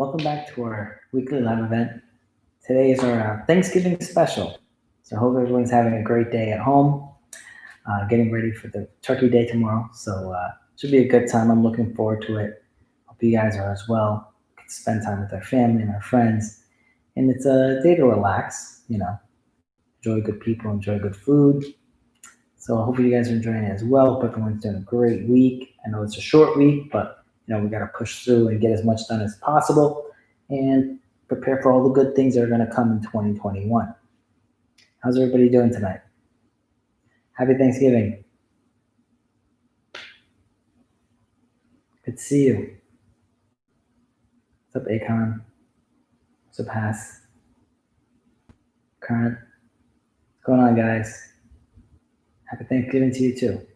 Welcome back to our weekly live event. Today is our Thanksgiving special. So I hope everyone's having a great day at home, getting ready for the turkey day tomorrow. So it should be a good time. I'm looking forward to it. Hope you guys are as well. Get to spend time with our family and our friends. And it's a day to relax, enjoy good people, enjoy good food. So hopefully you guys are enjoying it as well. Hope everyone's doing a great week. I know it's a short week, but we got to push through and get as much done as possible and prepare for all the good things that are going to come in 2021. How's everybody doing tonight? Happy Thanksgiving. Good to see you. What's up, Akon? What's up, Hass? Current? What's going on, guys? Happy Thanksgiving to you, too.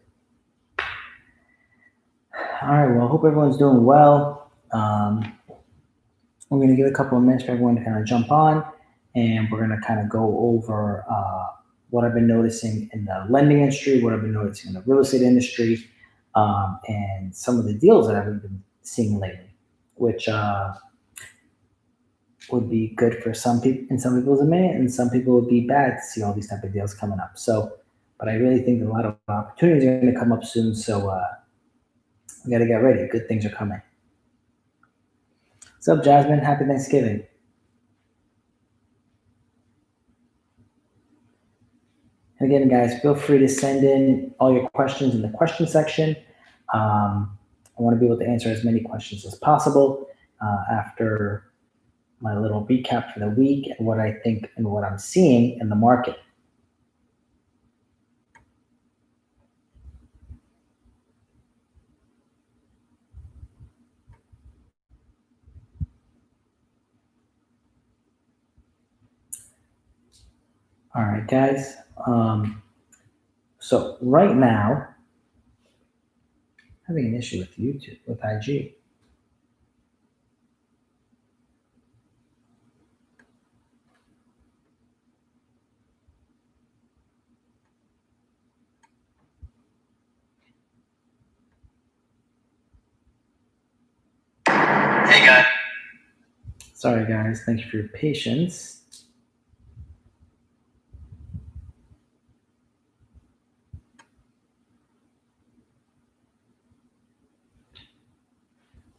All right, well, I hope everyone's doing well. We're going to give a couple of minutes for everyone to kind of jump on, and we're going to kind of go over what I've been noticing in the lending industry, what I've been noticing in the real estate industry, and some of the deals that I've been seeing lately, which would be good for some people, in some people's opinion, and some people would be bad to see all these type of deals coming up. So, but I really think a lot of opportunities are going to come up soon. So we got to get ready. Good things are coming. What's up, Jasmine? Happy Thanksgiving. And again, guys, feel free to send in all your questions in the question section. I want to be able to answer as many questions as possible after my little recap for the week and what I think and what I'm seeing in the market. All right, guys. So right now, I'm having an issue with YouTube, with IG. Hey, guys. Sorry, guys. Thank you for your patience.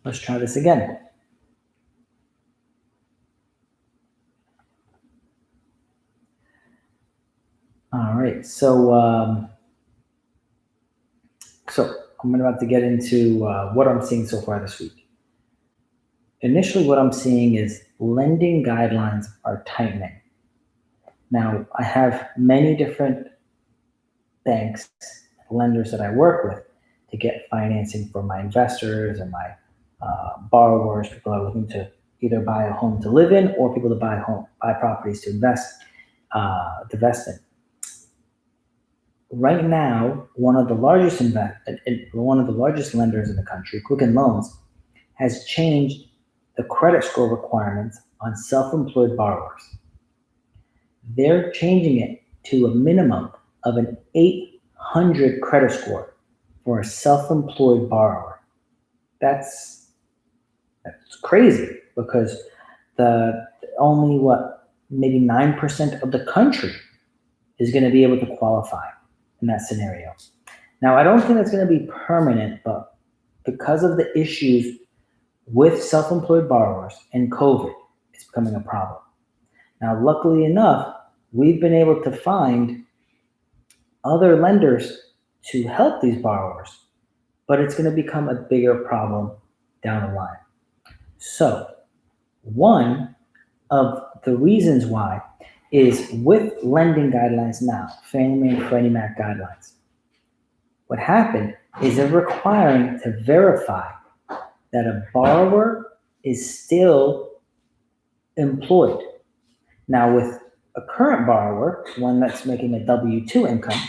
Let's try this again. All right, so I'm about to get into what I'm seeing so far this week. Initially, what I'm seeing is lending guidelines are tightening. Now, I have many different banks, lenders that I work with to get financing for my investors and my borrowers, people that are looking to either buy a home to live in or people to buy properties to invest in. Right now, one of the largest lenders in the country, Quicken Loans, has changed the credit score requirements on self-employed borrowers. They're changing it to a minimum of an 800 credit score for a self-employed borrower. That's crazy because only maybe 9% of the country is going to be able to qualify in that scenario. Now, I don't think it's going to be permanent, but because of the issues with self-employed borrowers and COVID, it's becoming a problem. Now, luckily enough, we've been able to find other lenders to help these borrowers, but it's going to become a bigger problem down the line. So, one of the reasons why is with lending guidelines now, Fannie Mae and Freddie Mac guidelines. What happened is they're requiring to verify that a borrower is still employed. Now, with a current borrower, one that's making a W-2 income,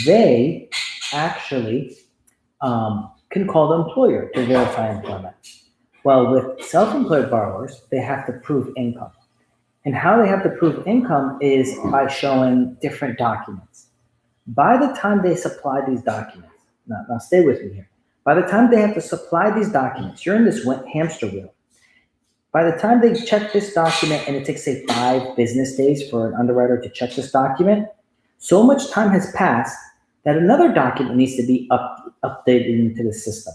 they actually can call the employer to verify employment. Well, with self-employed borrowers, they have to prove income. And how they have to prove income is by showing different documents. By the time they supply these documents, now stay with me here. By the time they have to supply these documents, you're in this hamster wheel. By the time they check this document, and it takes, say, 5 business days for an underwriter to check this document, so much time has passed that another document needs to be updated into the system.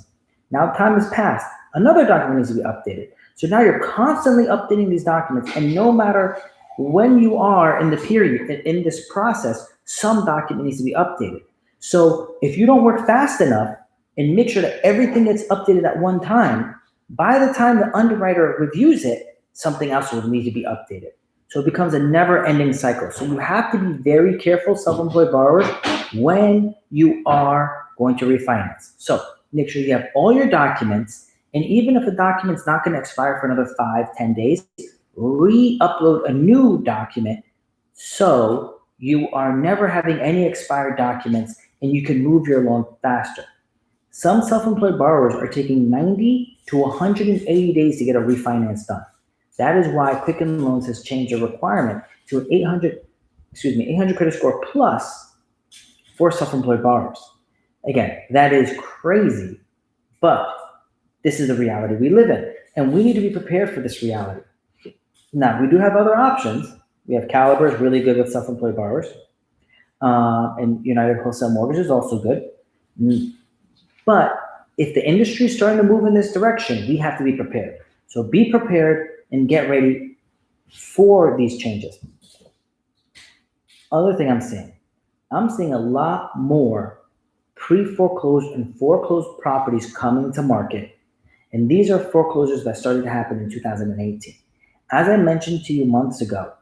Now time has passed, another document needs to be updated. So now you're constantly updating these documents, and no matter when you are in the period, in this process, some document needs to be updated. So if you don't work fast enough and make sure that everything gets updated at one time, by the time the underwriter reviews it, something else will need to be updated. So it becomes a never-ending cycle. So you have to be very careful, self-employed borrowers, when you are going to refinance. So make sure you have all your documents, and even if the document's not going to expire for another 5-10 days, re-upload a new document so you are never having any expired documents and you can move your loan faster. Some self-employed borrowers are taking 90 to 180 days to get a refinance done. That is why Quicken Loans has changed the requirement to an 800 credit score plus for self-employed borrowers. Again, that is crazy, but this is the reality we live in, and we need to be prepared for this reality. Now, we do have other options. We have Caliber, really good with self-employed borrowers, and United Wholesale Mortgage is also good. But if the industry is starting to move in this direction, we have to be prepared. So be prepared and get ready for these changes. Other thing I'm seeing a lot more pre-foreclosed and foreclosed properties coming to market. And these are foreclosures that started to happen in 2018. As I mentioned to you months ago,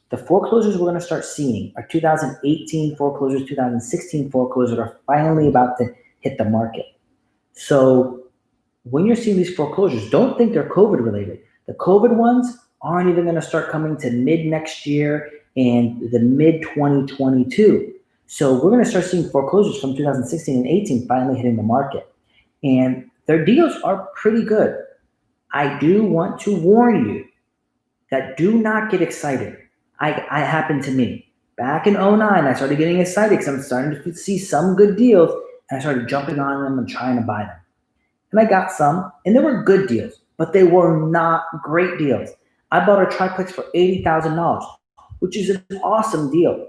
the foreclosures we're going to start seeing are 2018 foreclosures, 2016 foreclosures are finally about to hit the market. So when you're seeing these foreclosures, don't think they're COVID related. The COVID ones aren't even going to start coming to mid next year and the mid 2022. So we're going to start seeing foreclosures from 2016 and 18 finally hitting the market. And their deals are pretty good. I do want to warn you that do not get excited. I happened to me. Back in 2009, I started getting excited because I'm starting to see some good deals, and I started jumping on them and trying to buy them. And I got some, and they were good deals, but they were not great deals. I bought a triplex for $80,000, which is an awesome deal.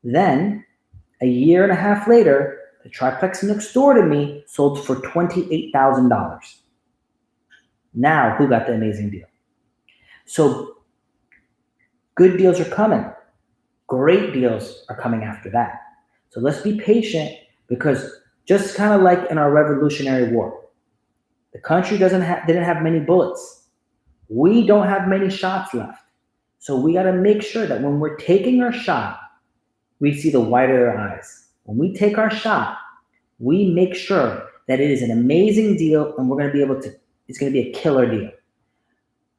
Then, a year and a half later, the triplex next door to me sold for $28,000. Now, who got the amazing deal? So, good deals are coming. Great deals are coming after that. So let's be patient, because just kind of like in our Revolutionary War, the country didn't have many bullets. We don't have many shots left. So we got to make sure that when we're taking our shot, we see the white of their eyes. When we take our shot, we make sure that it is an amazing deal and it's going to be a killer deal.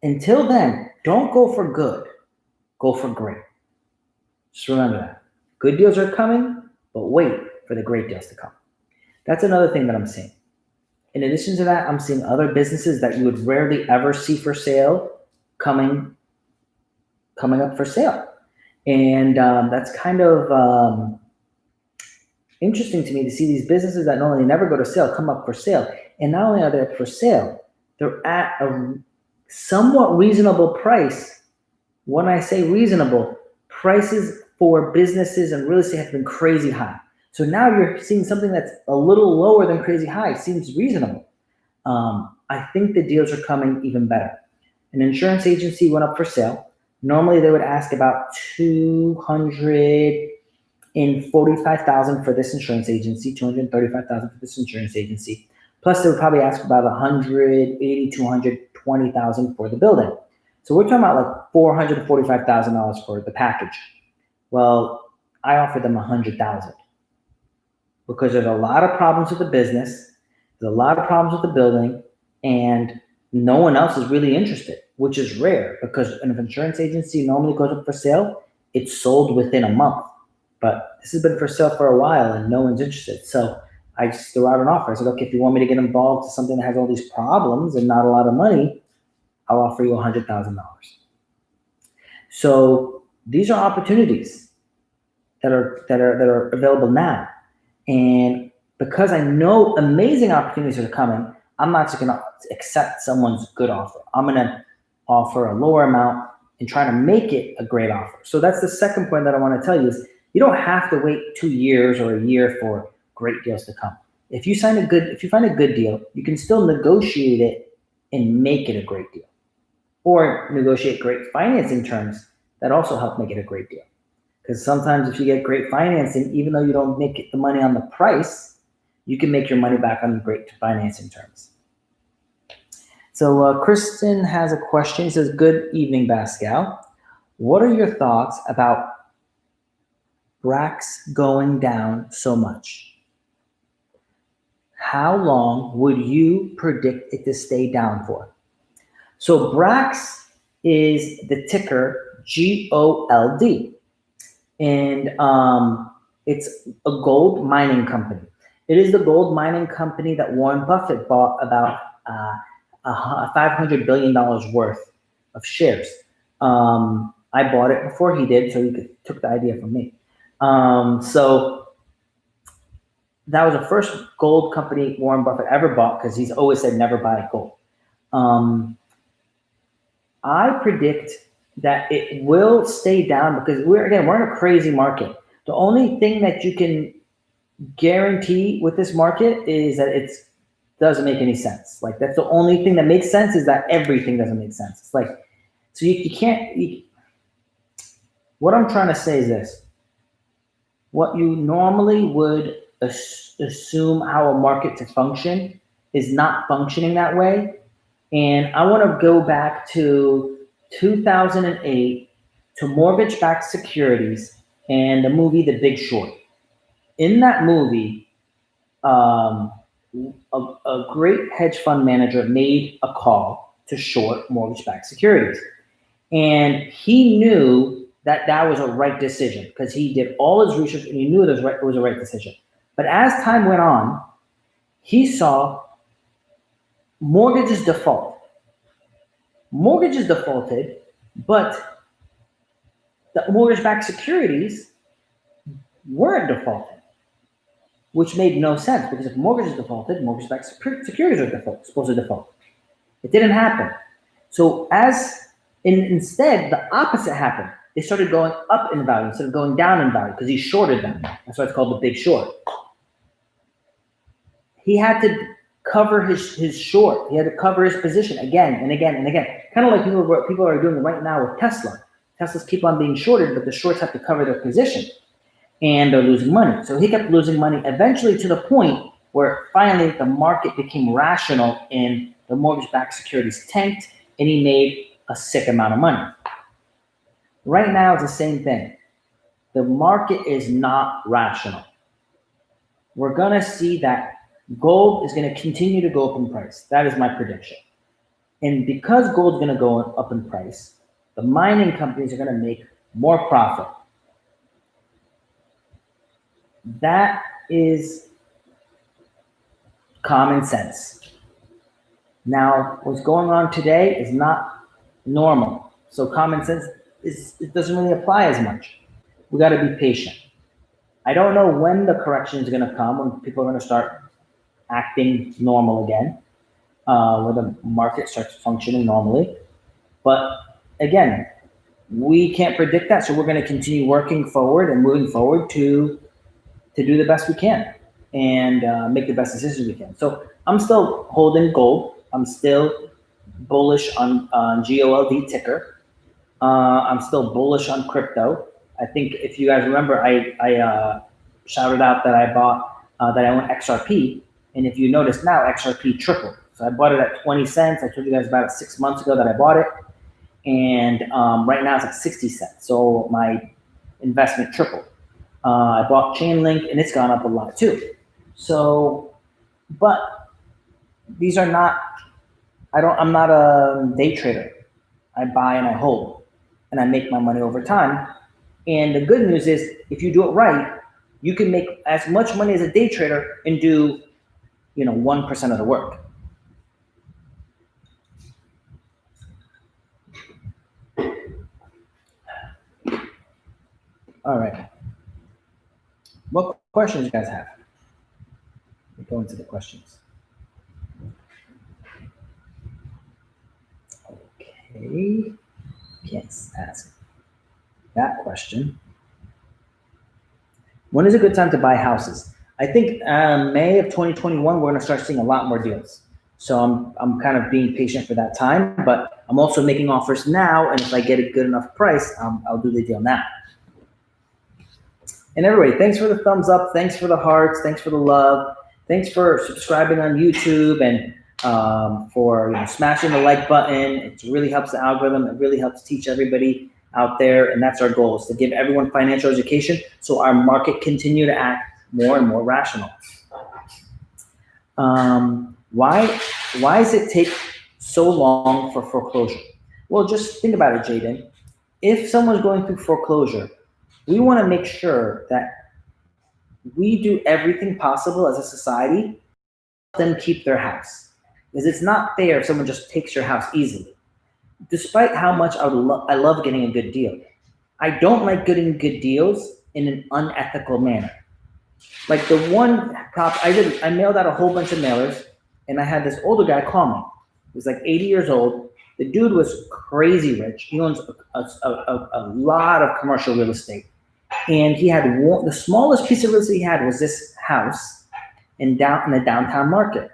Until then, don't go for good, go for great. Just remember that. Good deals are coming, but wait for the great deals to come. That's another thing that I'm seeing. In addition to that, I'm seeing other businesses that you would rarely ever see for sale coming up for sale. And that's kind of interesting to me to see these businesses that normally never go to sale come up for sale. And not only are they up for sale, they're at a somewhat reasonable price. When I say reasonable, prices for businesses and real estate have been crazy high. So now you're seeing something that's a little lower than crazy high. Seems reasonable. I think the deals are coming even better. An insurance agency went up for sale. Normally they would ask about $245,000 for this insurance agency, $235,000 for this insurance agency. Plus they would probably ask about $180,000 to $120,000 for the building. So we're talking about like $445,000 for the package. Well, I offered them $100,000 because there's a lot of problems with the business, there's a lot of problems with the building, and no one else is really interested, which is rare because if an insurance agency normally goes up for sale, it's sold within a month. But this has been for sale for a while and no one's interested. So I just threw out an offer. I said, okay, if you want me to get involved to something that has all these problems and not a lot of money, I'll offer you $100,000. So these are opportunities that are available now. And because I know amazing opportunities are coming, I'm not just going to accept someone's good offer. I'm going to offer a lower amount and try to make it a great offer. So that's the second point that I want to tell you is you don't have to wait 2 years or a year for great deals to come. If you find a good deal, you can still negotiate it and make it a great deal, or negotiate great financing terms that also help make it a great deal. Because sometimes if you get great financing, even though you don't make the money on the price, you can make your money back on the great financing terms. So Kristen has a question. She says, good evening, Pascal. What are your thoughts about Brax going down so much? How long would you predict it to stay down for? So Brax is the ticker GOLD. And it's a gold mining company. It is the gold mining company that Warren Buffett bought about $500 billion worth of shares. I bought it before he did, so he took the idea from me. So that was the first gold company Warren Buffett ever bought, because he's always said never buy gold. I predict that it will stay down because we're in a crazy market. The only thing that you can guarantee with this market is that it doesn't make any sense. Like, that's the only thing that makes sense, is that everything doesn't make sense. It's like, so you can't, what I'm trying to say is this. What you normally would assume how a market to function is not functioning that way. And I want to go back to 2008 to mortgage-backed securities and the movie The Big Short. In that movie, a great hedge fund manager made a call to short mortgage-backed securities. And he knew that that was a right decision because he did all his research and he knew it was a right decision. But as time went on, he saw mortgages default. Mortgages defaulted, but the mortgage-backed securities weren't defaulted, which made no sense because if mortgages defaulted, mortgage-backed securities are supposed to default. It didn't happen. So instead, the opposite happened. They started going up in value instead of going down in value because he shorted them. That's why it's called the Big Short. He had to cover his short. He had to cover his position again and again and again. Kind of like what people are doing right now with Tesla. Teslas keep on being shorted, but the shorts have to cover their position. And they're losing money. So he kept losing money, eventually to the point where finally the market became rational and the mortgage-backed securities tanked and he made a sick amount of money. Right now, it's the same thing. The market is not rational. We're going to see that gold is going to continue to go up in price. That is my prediction. And because gold is going to go up in price, the mining companies are going to make more profit. That is common sense. Now, what's going on today is not normal. So common sense it doesn't really apply as much. We got to be patient. I don't know when the correction is going to come, when people are going to start acting normal again, where the market starts functioning normally. But again, we can't predict that. So we're going to continue working forward and moving forward to do the best we can and make the best decisions we can. So I'm still holding gold. I'm still bullish on GOLD ticker. I'm still bullish on crypto. I think if you guys remember, I shouted out that I bought, that I own XRP. And if you notice now, XRP tripled. So I bought it at 20 cents. I told you guys about it 6 months ago that I bought it. And right now it's at 60 cents. So my investment tripled. I bought Chainlink and it's gone up a lot too. So, but these are not, I'm not a day trader. I buy and I hold and I make my money over time. And the good news is if you do it right, you can make as much money as a day trader and do, 1% of the work. All right. What questions you guys have? We'll go into the questions. Okay. Can't ask that question. When is a good time to buy houses? I think May of 2021, we're going to start seeing a lot more deals. So I'm kind of being patient for that time, but I'm also making offers now. And if I get a good enough price, I'll do the deal now. And everybody, thanks for the thumbs up. Thanks for the hearts. Thanks for the love. Thanks for subscribing on YouTube and for smashing the like button. It really helps the algorithm. It really helps teach everybody out there. And that's our goal, is to give everyone financial education so our market continue to act more and more rational. Why does it take so long for foreclosure? Well, just think about it, Jaden. If someone's going through foreclosure, we want to make sure that we do everything possible as a society to help them keep their house. Because it's not fair if someone just takes your house easily. Despite how much I love getting a good deal, I don't like getting good deals in an unethical manner. Like the one I mailed out a whole bunch of mailers, and I had this older guy call me. He was like 80 years old. The dude was crazy rich. He owns a lot of commercial real estate. And he had the smallest piece of real estate he had was this house in the downtown market.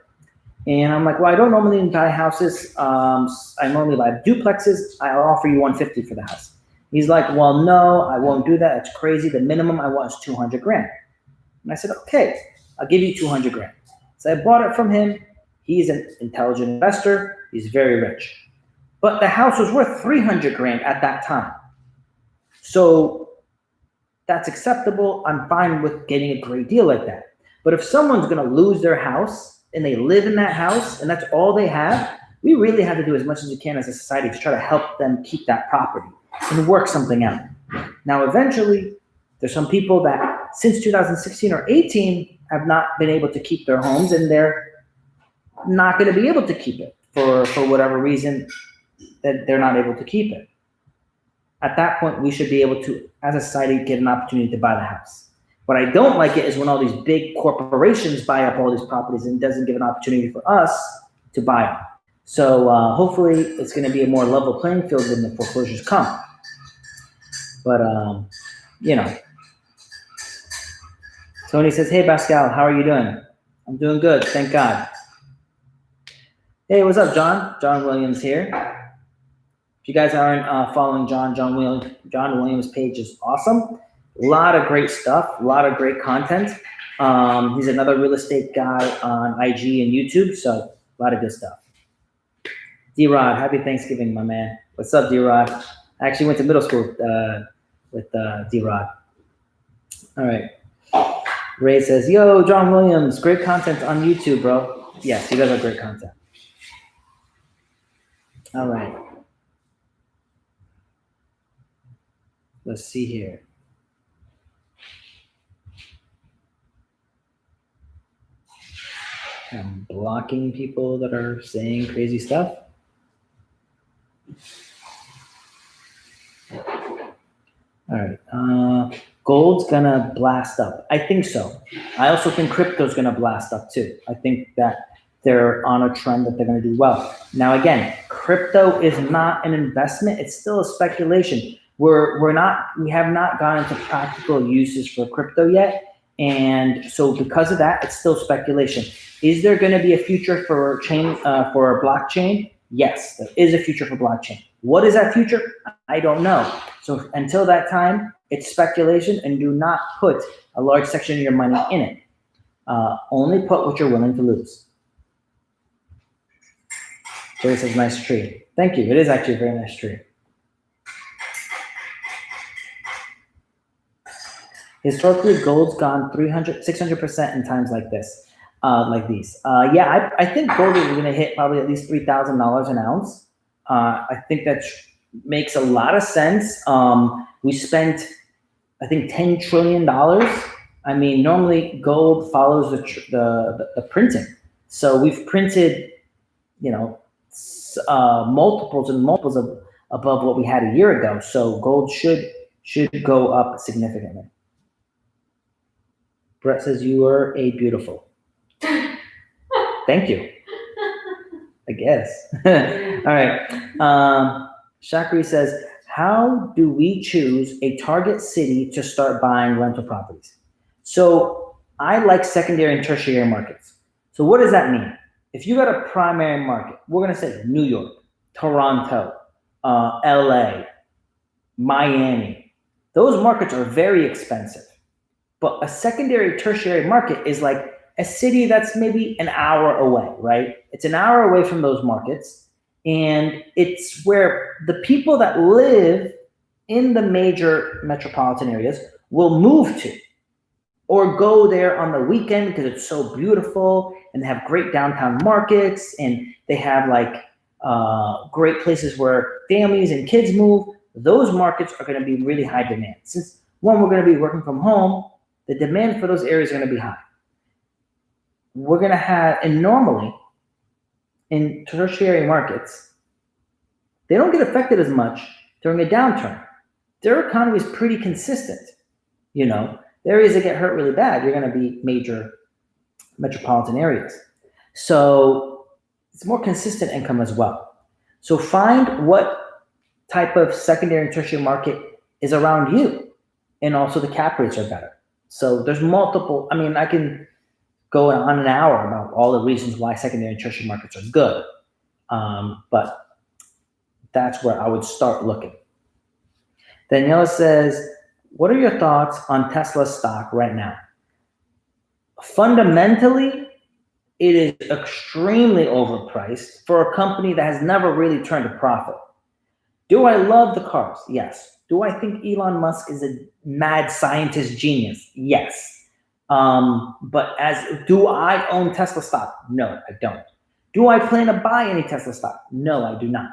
And I'm like, well, I don't normally buy houses. I normally buy duplexes. I'll offer you $150 for the house. He's like, well, no, I won't do that. It's crazy. The minimum I want is $200,000. And I said, okay, I'll give you $200,000. So I bought it from him. He's an intelligent investor. He's very rich. But the house was worth $300,000 at that time. So that's acceptable. I'm fine with getting a great deal like that. But if someone's going to lose their house and they live in that house and that's all they have, we really have to do as much as we can as a society to try to help them keep that property and work something out. Now, eventually, there's some people that since 2016 or 18 have not been able to keep their homes, and they're not going to be able to keep it for whatever reason that they're not able to keep it. At that point, we should be able to, as a society, get an opportunity to buy the house. What I don't like it is when all these big corporations buy up all these properties and doesn't give an opportunity for us to buy them. So hopefully it's going to be a more level playing field when the foreclosures come. But, Tony says, hey, Pascal, how are you doing? I'm doing good, thank God. Hey, what's up, John? John Williams here. If you guys aren't following John Williams' page is awesome. A lot of great stuff, a lot of great content. He's another real estate guy on IG and YouTube, so a lot of good stuff. D-Rod, happy Thanksgiving, my man. What's up, D-Rod? I actually went to middle school with D-Rod. All right. Ray says, yo, John Williams, great content on YouTube, bro. Yes, he does have great content. All right. Let's see here. I'm blocking people that are saying crazy stuff. All right. Gold's gonna blast up. I think so. I also think crypto's gonna blast up too. I think that they're on a trend that they're gonna do well. Now again, crypto is not an investment. It's still a speculation. We have not gone into practical uses for crypto yet. And so because of that, it's still speculation. Is there going to be a future for blockchain? Yes, there is a future for blockchain. What is that future? I don't know. So until that time, it's speculation, and do not put a large section of your money in it. Only put what you're willing to lose. Jerry says, nice tree. Thank you. It is actually a very nice tree. Historically, gold's gone 300, 600% in times like this, like these. Yeah, I think gold is going to hit probably at least $3,000 an ounce. I think that makes a lot of sense. We spent, I think, $10 trillion. I mean, normally gold follows the printing. So we've printed, multiples and multiples above what we had a year ago. So gold should go up significantly. Brett says, you are a beautiful. Thank you. I guess. All right. Shakri says, how do we choose a target city to start buying rental properties? So I like secondary and tertiary markets. So what does that mean? If you got a primary market, we're going to say New York, Toronto, LA, Miami. Those markets are very expensive. But a secondary, tertiary market is like a city that's maybe an hour away, right? It's an hour away from those markets. And it's where the people that live in the major metropolitan areas will move to or go there on the weekend because it's so beautiful and they have great downtown markets and they have like great places where families and kids move. Those markets are going to be really high demand. Since one, we're going to be working from home, the demand for those areas are going to be high. We're going to have, and normally in tertiary markets, they don't get affected as much during a downturn. Their economy is pretty consistent. You know, the areas that get hurt really bad, you're going to be major metropolitan areas. So it's more consistent income as well. So find what type of secondary and tertiary market is around you. And also the cap rates are better. So there's multiple, I mean, I can go on an hour about all the reasons why secondary and tertiary markets are good. But that's where I would start looking. Daniela says, what are your thoughts on Tesla stock right now? Fundamentally, it is extremely overpriced for a company that has never really turned a profit. Do I love the cars? Yes. Do I think Elon Musk is a mad scientist genius? Yes. But do I own Tesla stock? No, I don't. Do I plan to buy any Tesla stock? No, I do not.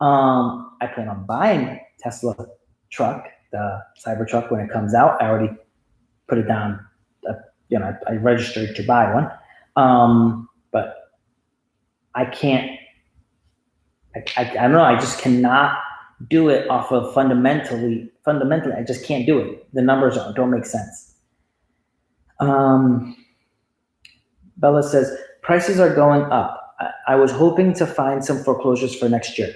I plan on buying Tesla truck, the Cybertruck, when it comes out. I already put it down. I registered to buy one. But I can't. I don't know. I just cannot do it off of fundamentally. I just can't do it. The numbers don't make sense. Bella says prices are going up. I was hoping to find some foreclosures for next year.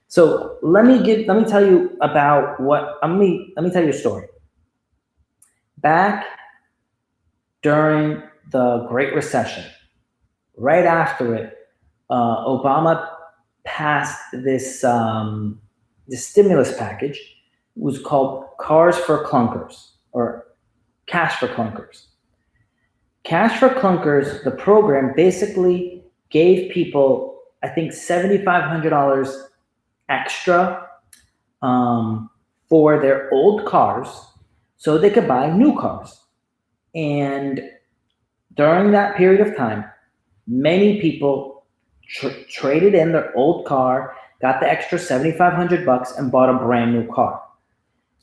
So let me tell you about let me tell you a story. Back during the Great Recession, right after it, Obama passed this stimulus package. It was called Cars for Clunkers or Cash for Clunkers. Cash for Clunkers, the program basically gave people, I think, $7,500 extra for their old cars so they could buy new cars. And during that period of time, many people traded in their old car, got the extra $7,500 and bought a brand new car.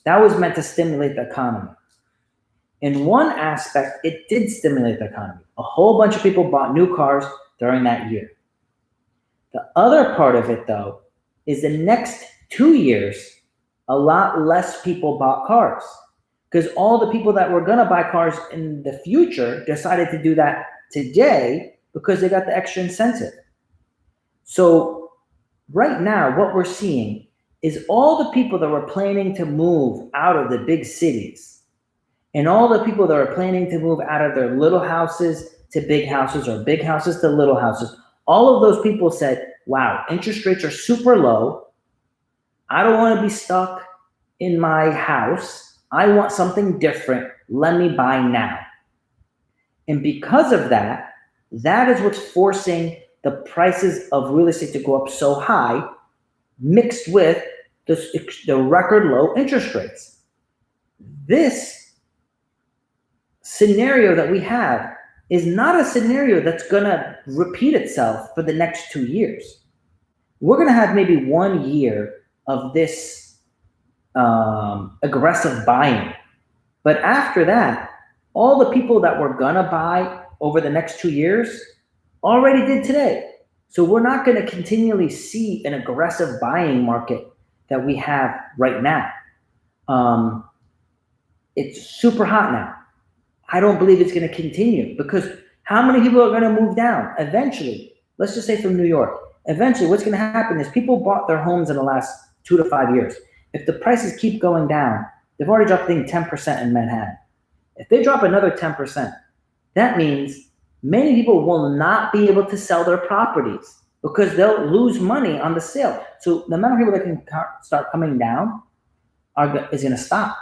That was meant to stimulate the economy. In one aspect, it did stimulate the economy. A whole bunch of people bought new cars during that year. The other part of it, though, is the next 2 years, a lot less people bought cars because all the people that were going to buy cars in the future decided to do that today because they got the extra incentive. So right now, what we're seeing is all the people that were planning to move out of the big cities and all the people that are planning to move out of their little houses to big houses or big houses to little houses, all of those people said, wow, interest rates are super low. I don't want to be stuck in my house. I want something different. Let me buy now. And because of that, that is what's forcing the prices of real estate to go up so high, mixed with the record low interest rates. This scenario that we have is not a scenario that's going to repeat itself for the next 2 years. We're going to have maybe 1 year of this aggressive buying. But after that, all the people that were going to buy over the next 2 years already did today. So we're not going to continually see an aggressive buying market that we have right now. It's super hot now. I don't believe it's going to continue because how many people are going to move down? Eventually, let's just say from New York, eventually what's going to happen is people bought their homes in the last 2 to 5 years. If the prices keep going down, they've already dropped, I think, 10% in Manhattan. If they drop another 10%, that means many people will not be able to sell their properties because they'll lose money on the sale. So the amount of people that can start coming down is going to stop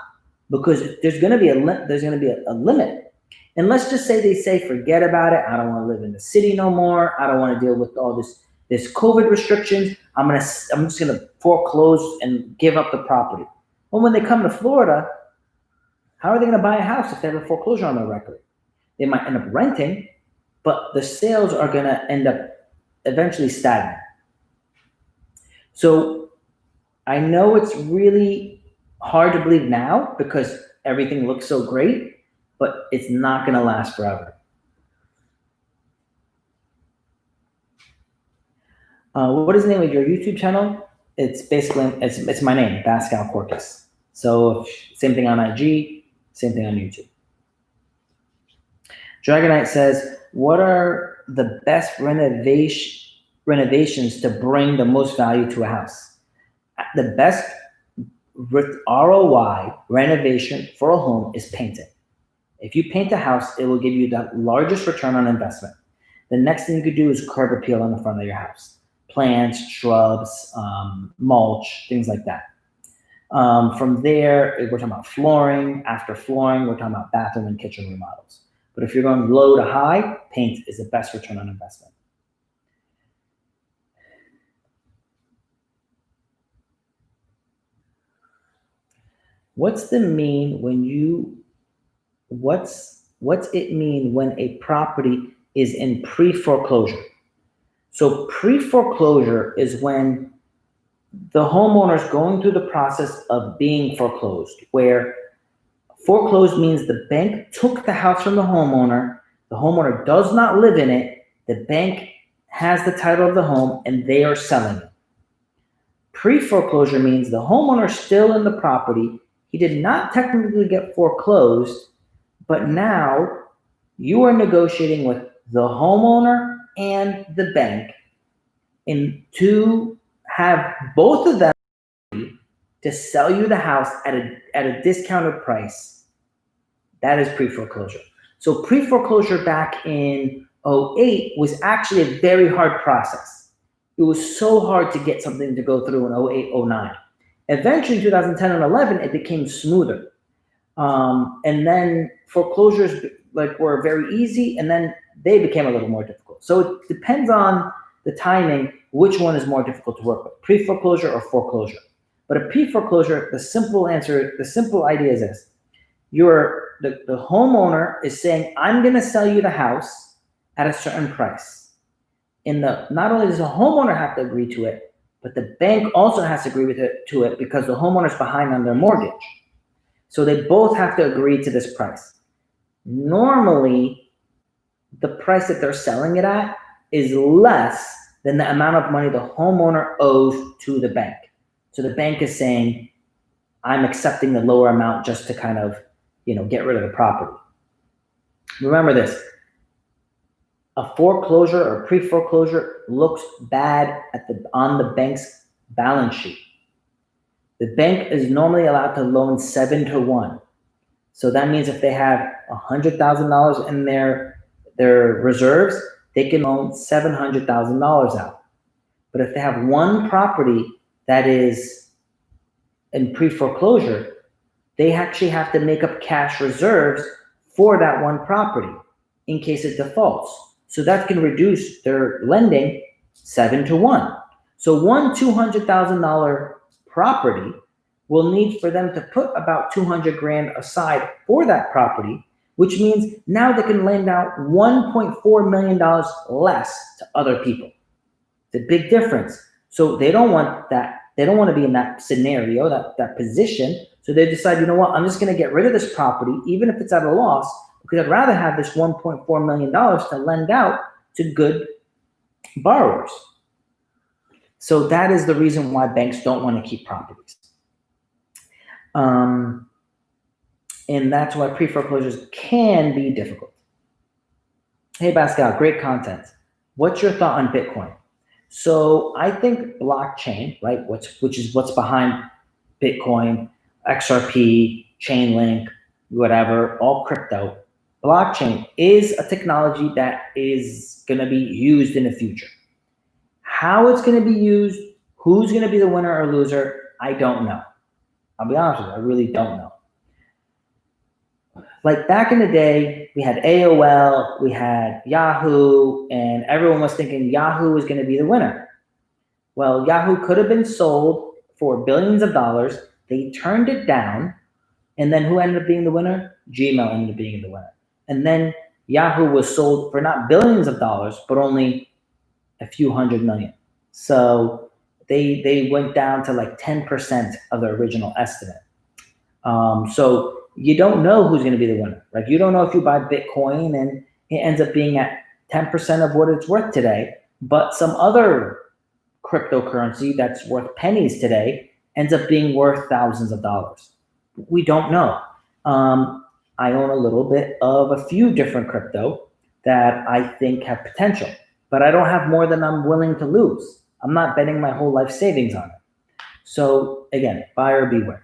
because there's going to be a limit. And let's just say they say, forget about it. I don't want to live in the city no more. I don't want to deal with all this COVID restrictions. I'm just going to foreclose and give up the property. Well, when they come to Florida, how are they going to buy a house if they have a foreclosure on their record? They might end up renting, but the sales are going to end up eventually stagnant. So I know it's really hard to believe now because everything looks so great, but it's not going to last forever. What is the name of your YouTube channel? It's basically, it's my name, Pascal Corcus. So same thing on IG, same thing on YouTube. Dragonite says, what are the best renovations to bring the most value to a house? The best ROI renovation for a home is painting. If you paint a house, it will give you the largest return on investment. The next thing you could do is curb appeal on the front of your house. Plants, shrubs, mulch, things like that. From there, we're talking about flooring. After flooring, we're talking about bathroom and kitchen remodels. But if you're going low to high, paint is the best return on investment. What's it mean when a property is in pre-foreclosure? So pre-foreclosure is when the homeowner is going through the process of being foreclosed, where foreclosed means the bank took the house from the homeowner does not live in it, the bank has the title of the home, and they are selling it. Pre-foreclosure means the homeowner is still in the property, he did not technically get foreclosed, but now you are negotiating with the homeowner and the bank and to have both of them to sell you the house at a discounted price. That is pre-foreclosure. So pre-foreclosure back in 2008 was actually a very hard process. It was so hard to get something to go through in 2008, 2009. Eventually, in 2010 and 11, it became smoother. And then foreclosures were very easy, and then they became a little more difficult. So it depends on the timing, which one is more difficult to work with, pre-foreclosure or foreclosure. But a pre-foreclosure, the simple idea is this. The homeowner is saying, I'm going to sell you the house at a certain price. And not only does the homeowner have to agree to it, but the bank also has to agree to it because the homeowner's behind on their mortgage. So they both have to agree to this price. Normally, the price that they're selling it at is less than the amount of money the homeowner owes to the bank. So the bank is saying, I'm accepting the lower amount just to kind of, get rid of the property. Remember this, a foreclosure or pre-foreclosure looks bad on the bank's balance sheet. The bank is normally allowed to loan 7-to-1. So that means if they have $100,000 in their reserves, they can loan $700,000 out. But if they have one property that is in pre-foreclosure, they actually have to make up cash reserves for that one property in case it defaults. So that can reduce their lending 7-to-1. So one $200,000 property will need for them to put about $200,000 aside for that property, which means now they can lend out $1.4 million less to other people. It's a big difference. So they don't want that. They don't want to be in that scenario, that position. So they decide, you know what, I'm just going to get rid of this property, even if it's at a loss, because I'd rather have this $1.4 million to lend out to good borrowers. So that is the reason why banks don't want to keep properties. And that's why pre-foreclosures can be difficult. Hey, Pascal, great content. What's your thought on Bitcoin? So I think blockchain, right, which is what's behind Bitcoin, XRP, Chainlink, whatever, all crypto. Blockchain is a technology that is going to be used in the future. How it's going to be used, who's going to be the winner or loser, I don't know. I'll be honest with you, I really don't know. Like back in the day, we had AOL, we had Yahoo, and everyone was thinking Yahoo was going to be the winner. Well, Yahoo could have been sold for billions of dollars. They turned it down. And then who ended up being the winner? Gmail ended up being the winner. And then Yahoo was sold for not billions of dollars, but only a few hundred million. So they went down to like 10% of the original estimate. So you don't know who's going to be the winner. Like you don't know if you buy Bitcoin and it ends up being at 10% of what it's worth today, but some other cryptocurrency that's worth pennies today ends up being worth thousands of dollars. We don't know. I own a little bit of a few different crypto that I think have potential, but I don't have more than I'm willing to lose. I'm not betting my whole life savings on it. So again, buyer beware.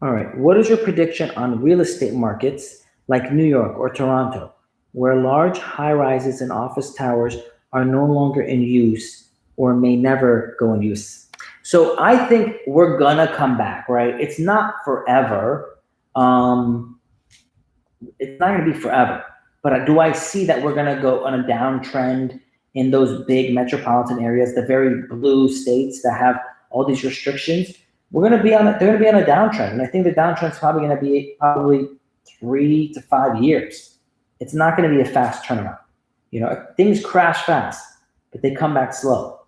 All right, what is your prediction on real estate markets like New York or Toronto, where large high rises and office towers are no longer in use or may never go in use? So I think we're gonna come back, right? It's not forever. It's not gonna be forever, but do I see that we're gonna go on a downtrend in those big metropolitan areas, the very blue states that have all these restrictions? They're gonna be on a downtrend, and I think the downtrend's probably gonna be 3 to 5 years. It's not gonna be a fast turnaround. You know, things crash fast, but they come back slow.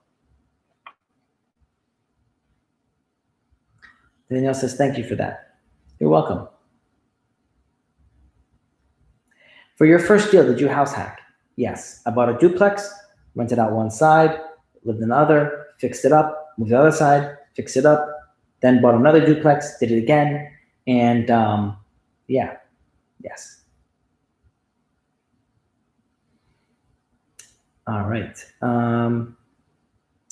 Danielle says, thank you for that. You're welcome. For your first deal, did you house hack? Yes. I bought a duplex, rented out one side, lived in the other, fixed it up, moved the other side, fixed it up, then bought another duplex, did it again, and yeah, yes. All right.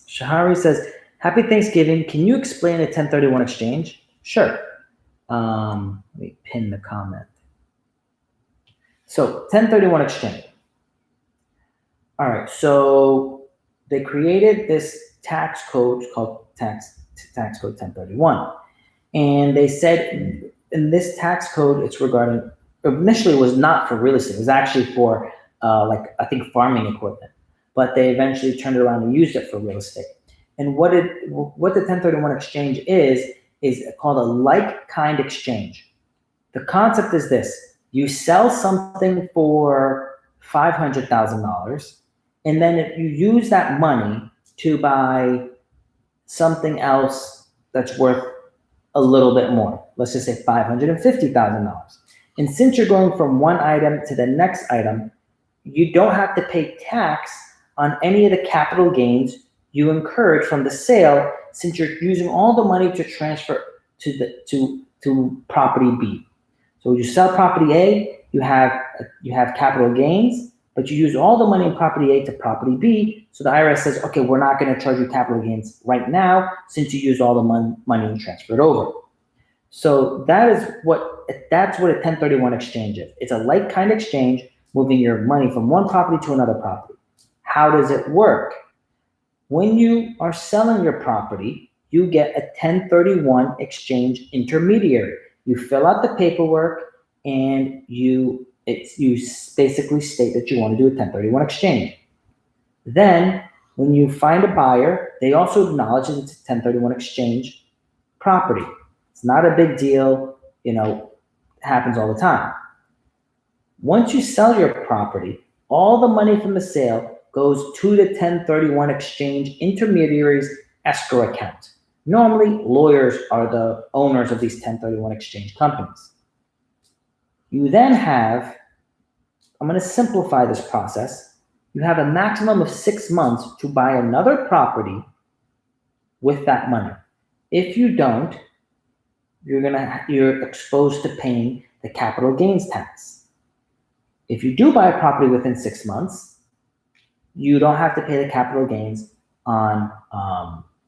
Shahari says, happy Thanksgiving. Can you explain a 1031 exchange? Sure. Let me pin the comment. So 1031 exchange. All right, so they created this tax code called tax code 1031. And they said in this tax code, it's regarding, initially it was not for real estate. It was actually for like, I think farming equipment, but they eventually turned it around and used it for real estate. And what the 1031 exchange is called a like kind exchange. The concept is this: you sell something for $500,000, and then if you use that money to buy something else that's worth a little bit more. Let's just say $550,000. And since you're going from one item to the next item, you don't have to pay tax on any of the capital gains you incurred from the sale, since you're using all the money to transfer to property B. So you sell property A, you have capital gains, but you use all the money in property A to property B. So the IRS says, okay, we're not going to charge you capital gains right now since you used all the money and transferred over. So that's what a 1031 exchange is. It's a like kind exchange, moving your money from one property to another property. How does it work? When you are selling your property, you get a 1031 exchange intermediary. You fill out the paperwork and you basically state that you want to do a 1031 exchange. Then when you find a buyer, they also acknowledge that it's a 1031 exchange property. It's not a big deal, it happens all the time. Once you sell your property, all the money from the sale goes to the 1031 exchange intermediary's escrow account. Normally, lawyers are the owners of these 1031 exchange companies. You then have, I'm going to simplify this process. You have a maximum of 6 months to buy another property with that money. If you don't, you're exposed to paying the capital gains tax. If you do buy a property within 6 months, you don't have to pay the capital gains on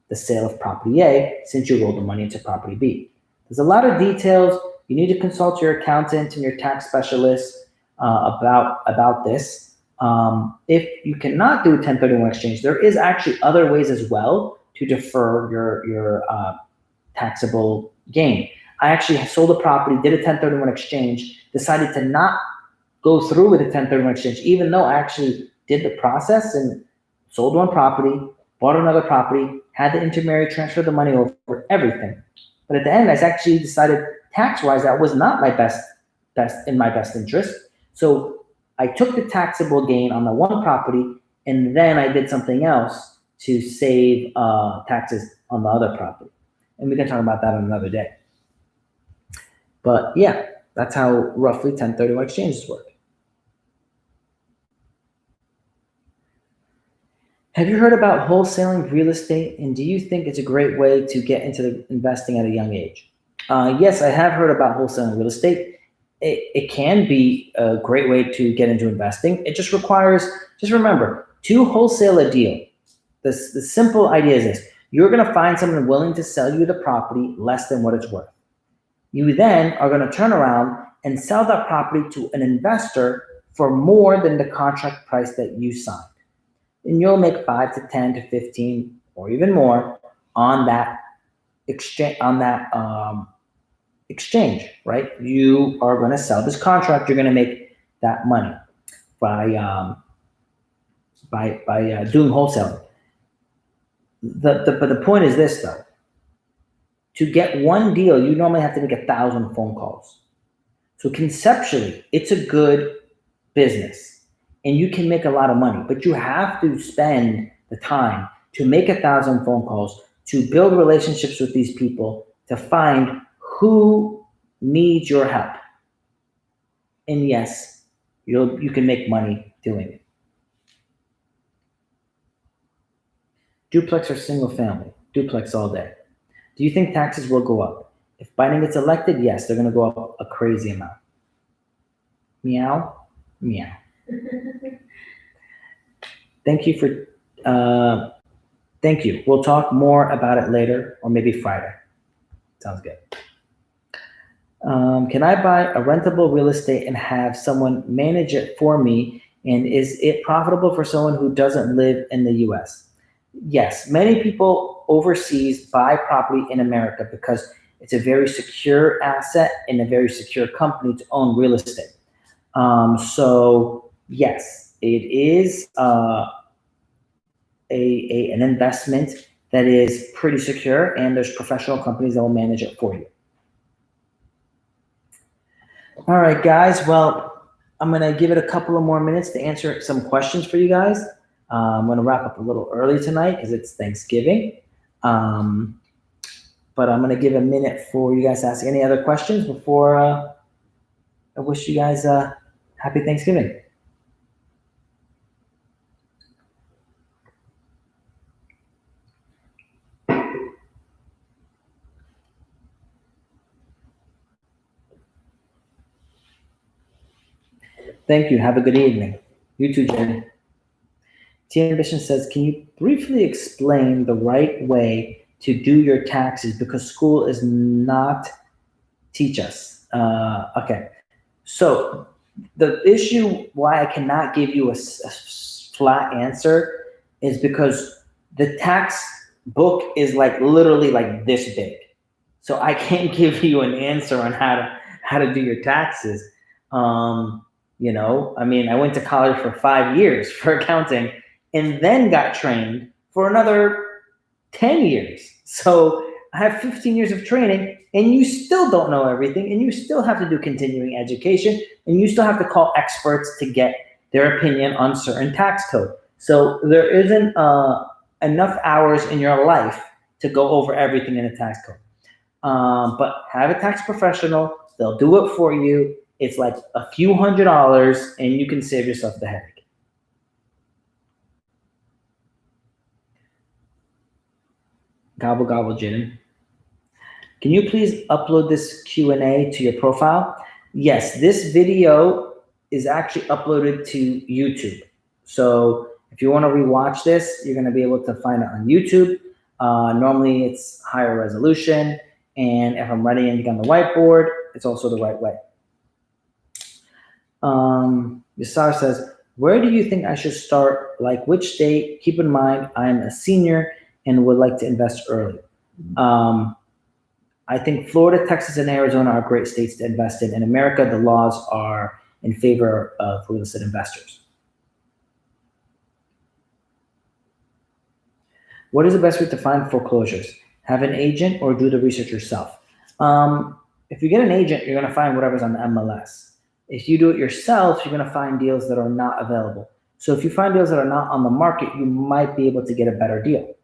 the sale of property A since you rolled the money into property B. There's a lot of details. You need to consult your accountant and your tax specialist about this. If you cannot do a 1031 exchange, there is actually other ways as well to defer your taxable gain. I actually sold a property, did a 1031 exchange, decided to not go through with a 1031 exchange, even though I actually did the process and sold one property, bought another property, had the intermediary transfer the money over, everything. But at the end, I actually decided tax-wise that was not my best in my best interest. So I took the taxable gain on the one property, and then I did something else to save taxes on the other property. And we can talk about that on another day. But yeah, that's how roughly 1031 exchanges work. Have you heard about wholesaling real estate, and do you think it's a great way to get into investing at a young age? Yes, I have heard about wholesaling real estate. It can be a great way to get into investing. It just requires, just remember, to wholesale a deal, the simple idea is this: you're going to find someone willing to sell you the property less than what it's worth. You then are going to turn around and sell that property to an investor for more than the contract price that you signed. And you'll make 5 to 10 to 15 or even more on that exchange, right? You are going to sell this contract. You're going to make that money by doing wholesaling. But the point is this, though: to get one deal, you normally have to make 1,000 phone calls. So conceptually, it's a good business, and you can make a lot of money. But you have to spend the time to make 1,000 phone calls, to build relationships with these people, to find who needs your help. And yes, you can make money doing it. Duplex or single family? Duplex all day. Do you think taxes will go up? If Biden gets elected, yes, they're going to go up a crazy amount. Meow, meow. Thank you for, thank you. We'll talk more about it later, or maybe Friday. Sounds good. Can I buy a rentable real estate and have someone manage it for me? And is it profitable for someone who doesn't live in the US? Yes, many people overseas buy property in America because it's a very secure asset and a very secure company to own real estate. So yes, it is an investment that is pretty secure, and there's professional companies that will manage it for you. All right, guys. Well, I'm going to give it a couple of more minutes to answer some questions for you guys. I'm going to wrap up a little early tonight because it's Thanksgiving. But I'm going to give a minute for you guys to ask any other questions before I wish you guys a happy Thanksgiving. Thank you. Have a good evening. You too, Jenny. T Ambition says, can you briefly explain the right way to do your taxes, because school is not teach us? Okay. So the issue why I cannot give you a flat answer is because the tax book is like literally like this big. So I can't give you an answer on how to do your taxes. You know, I mean, I went to college for 5 years for accounting and then got trained for another 10 years. So I have 15 years of training, and you still don't know everything, and you still have to do continuing education, and you still have to call experts to get their opinion on certain tax code. So there isn't enough hours in your life to go over everything in a tax code. But have a tax professional. They'll do it for you. It's like a few $100s, and you can save yourself the headache. Gobble, gobble, Jaden. Can you please upload this Q&A to your profile? Yes, this video is actually uploaded to YouTube. So if you want to rewatch this, you're going to be able to find it on YouTube. Normally it's higher resolution, and if I'm writing anything on the whiteboard, it's also the right way. Yasar says, where do you think I should start? Like which state? Keep in mind, I'm a senior and would like to invest early. I think Florida, Texas, and Arizona are great states to invest in. In America, the laws are in favor of real estate investors. What is the best way to find foreclosures? Have an agent or do the research yourself? If you get an agent, you're going to find whatever's on the MLS. If you do it yourself, you're going to find deals that are not available. So if you find deals that are not on the market, you might be able to get a better deal.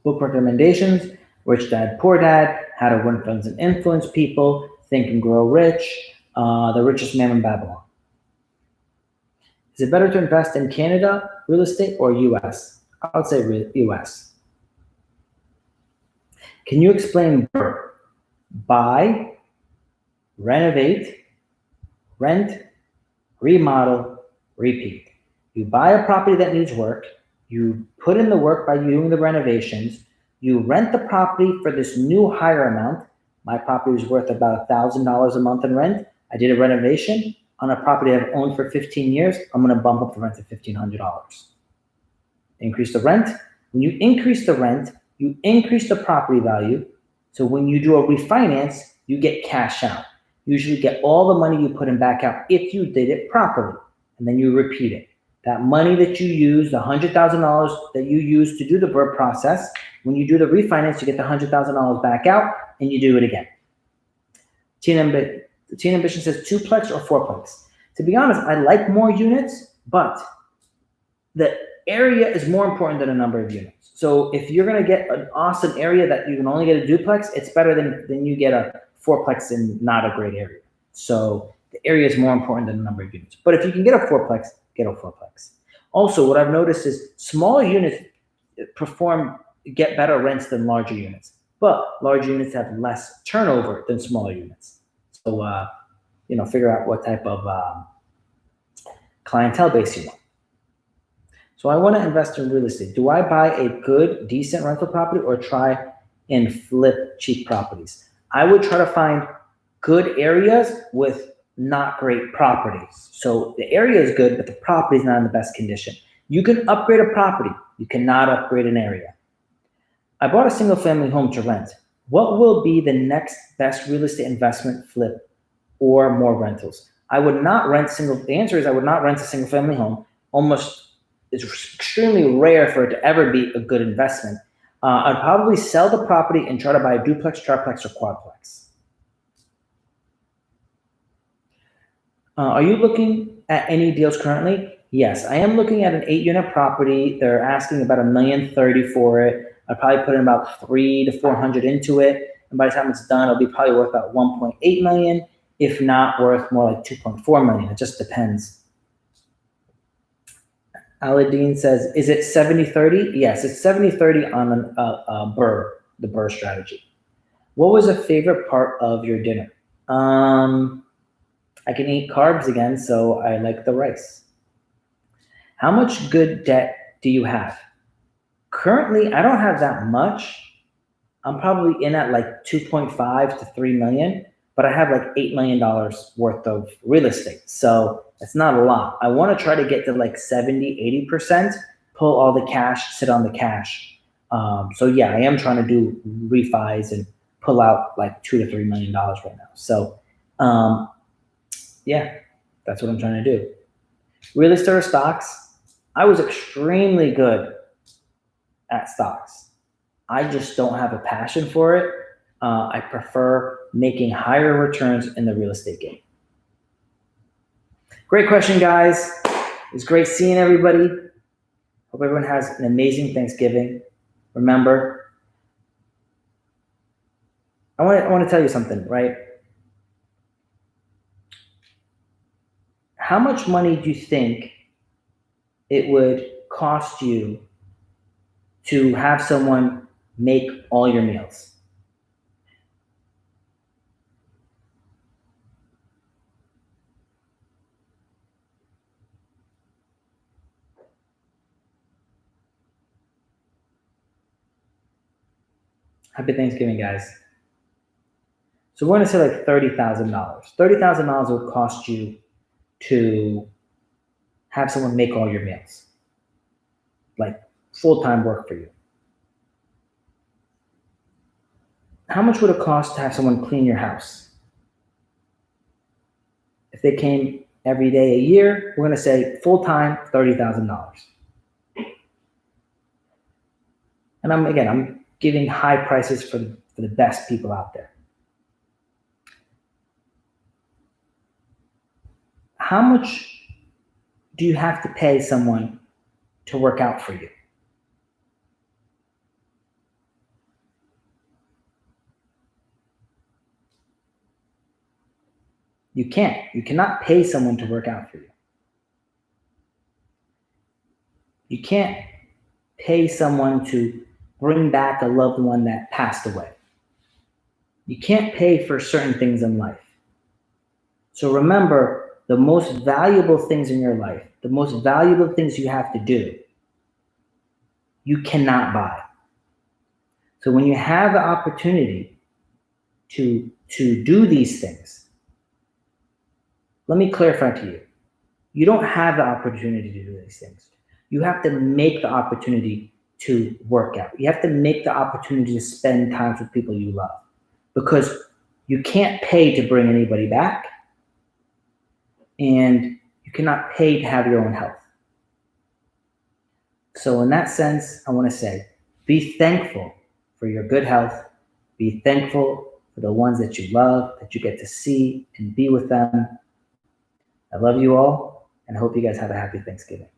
Book recommendations: Rich Dad, Poor Dad, How to Win Friends and Influence People, Think and Grow Rich, The Richest Man in Babylon. Is it better to invest in Canada real estate or US? I would say US. Can you explain BRRRR? Buy, renovate, rent, remodel, repeat. You buy a property that needs work, you put in the work by doing the renovations, you rent the property for this new higher amount. My property is worth about $1,000 a month in rent. I did a renovation on a property I've owned for 15 years. I'm going to bump up the rent to $1,500. Increase the rent. When you increase the rent, you increase the property value. So when you do a refinance, you get cash out. Usually get all the money you put in back out if you did it properly, and then you repeat it. That money that you use, the $100,000 that you use to do the BRRRR process, when you do the refinance, you get the $100,000 back out, and you do it again. Teen Ambition says twoplex or fourplex. To be honest, I like more units, but the area is more important than a number of units. So if you're going to get an awesome area that you can only get a duplex, it's better than you get a fourplex in not a great area. So the area is more important than the number of units. But if you can get a fourplex, get a fourplex. Also, what I've noticed is smaller units get better rents than larger units, but larger units have less turnover than smaller units. So, figure out what type of clientele base you want. So I want to invest in real estate. Do I buy a good, decent rental property or try and flip cheap properties? I would try to find good areas with not great properties. So the area is good, but the property is not in the best condition. You can upgrade a property. You cannot upgrade an area. I bought a single family home to rent. What will be the next best real estate investment, flip, or more rentals? The answer is I would not rent a single family home. It's extremely rare for it to ever be a good investment. I'd probably sell the property and try to buy a duplex, triplex, or quadplex. Are you looking at any deals currently? Yes, I am looking at an 8-unit property. They're asking about $1,030,000 for it. I'll probably put in about $300 to $400 into it, and by the time it's done, it'll be probably worth about $1.8 million, if not worth more like $2.4 million. It just depends. Aladdin says, is it 70-30? Yes, it's 70-30 on the BRRRR strategy. What was a favorite part of your dinner? I can eat carbs again, so I like the rice. How much good debt do you have? Currently, I don't have that much. I'm probably in at like 2.5 to 3 million, but I have like $8 million worth of real estate. So it's not a lot. I want to try to get to like 70, 80%, pull all the cash, sit on the cash. So yeah, I am trying to do refis and pull out like $2 to $3 million right now. So yeah, that's what I'm trying to do. Real estate or stocks? I was extremely good at stocks. I just don't have a passion for it. I prefer making higher returns in the real estate game. Great question, guys. It's great seeing everybody. Hope everyone has an amazing Thanksgiving. Remember, I want to tell you something, right? How much money do you think it would cost you to have someone make all your meals? Happy Thanksgiving, guys. So we're gonna say like $30,000. $30,000 would cost you to have someone make all your meals, like full-time work for you. How much would it cost to have someone clean your house? If they came every day a year, we're gonna say full-time, $30,000. And I'm giving high prices for the best people out there. How much do you have to pay someone to work out for you? You can't. You cannot pay someone to work out for you. You can't pay someone to bring back a loved one that passed away. You can't pay for certain things in life. So remember, the most valuable things in your life, the most valuable things you have to do, you cannot buy. So when you have the opportunity to do these things, let me clarify to you. You don't have the opportunity to do these things. You have to make the opportunity to work out. You have to make the opportunity to spend time with people you love, because you can't pay to bring anybody back, and you cannot pay to have your own health. So in that sense, I want to say, be thankful for your good health. Be thankful for the ones that you love, that you get to see and be with them. I love you all, and I hope you guys have a happy Thanksgiving.